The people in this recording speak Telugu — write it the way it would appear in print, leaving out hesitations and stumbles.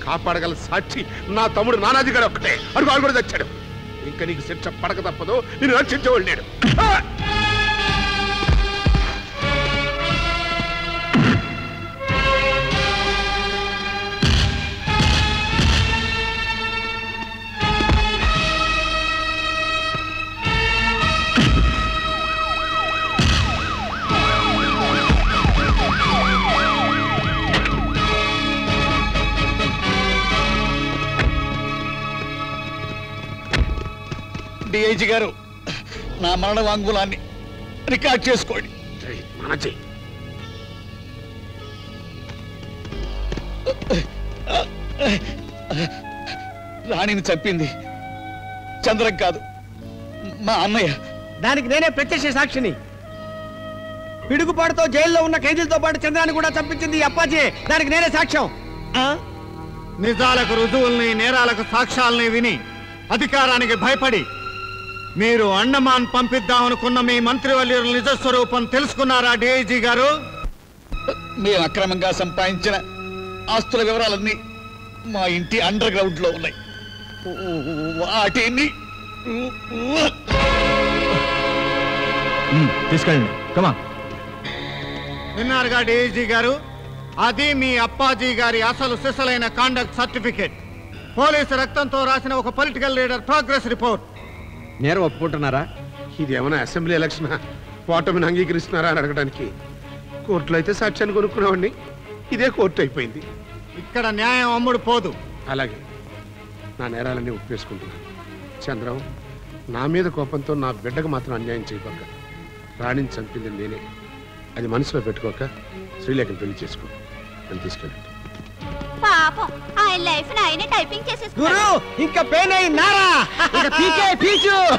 కాపాడగల సాక్షి నా తమ్ముడు నానాజీ గారు ఒక్కటే. అడుగు ఆడు కూడా తెచ్చాడు. ఇంకా నీకు శిక్ష పడక తప్పదు. నేను రక్షించేవాడు లేడు. డిఐజీ గారు, నా మరణ వాంగ్మూలాన్ని రికార్డ్ చేసుకోండి. రాణిని చంపింది చంద్రం కాదు, మా అన్నయ్య. దానికి నేనే ప్రత్యక్ష సాక్షిని. పిడుగుపాటుతో జైల్లో ఉన్న ఖైదీలతో పాటు చంద్రాన్ని కూడా చంపించింది అప్పాజీ. దానికి నేనే సాక్ష్యం. నిజాలకు రుజువుల్ని, నేరాలకు సాక్ష్యాలని విని అధికారానికి భయపడి మీరు అండమాన్ పంపిద్దామనుకున్న మీ మంత్రివర్యుల నిజస్వరూపం తెలుసుకున్నారా డిఐజీ గారు? మేము అక్రమంగా సంపాదించిన ఆస్తుల వివరాలన్నీ మా ఇంటి అండర్ గ్రౌండ్ లో ఉన్నాయి. వాటిని తీసుకెళ్ళండి. కమా. విన్నారుగా డిఐజీ గారు, అది మీ అప్పాజీ గారి అసలు సిసలైన కాండక్ట్ సర్టిఫికేట్. పోలీసు రక్తంతో రాసిన ఒక పొలిటికల్ లీడర్ ప్రోగ్రెస్ రిపోర్ట్. నేరం ఒప్పుకుంటున్నారా? ఇది ఏమైనా అసెంబ్లీ ఎలక్షన్? ఓటమిని అంగీకరిస్తున్నారా అని అడగడానికి. కోర్టులో అయితే సాక్ష్యాన్ని కొనుక్కునేవాడిని. ఇదే కోర్టు అయిపోయింది. ఇక్కడ న్యాయం అమ్ముడు పోదు. అలాగే నా నేరాలన్నీ ఒప్పేసుకుంటున్నాను. చంద్రం, నా మీద కోపంతో నా బిడ్డకు మాత్రం అన్యాయం చేయబోక. రాణిని చంపింది నేనే. అది మనసులో పెట్టుకోక శ్రీలేఖను పెళ్లి చేసుకో. అని తీసుకెళ్ళండి. పాపం ఆయన లైఫ్ ని ఆయనే టైపింగ్ చేసేసుకున్నాడు. ఇంకా పెయిన్ అయిందారా? పీచు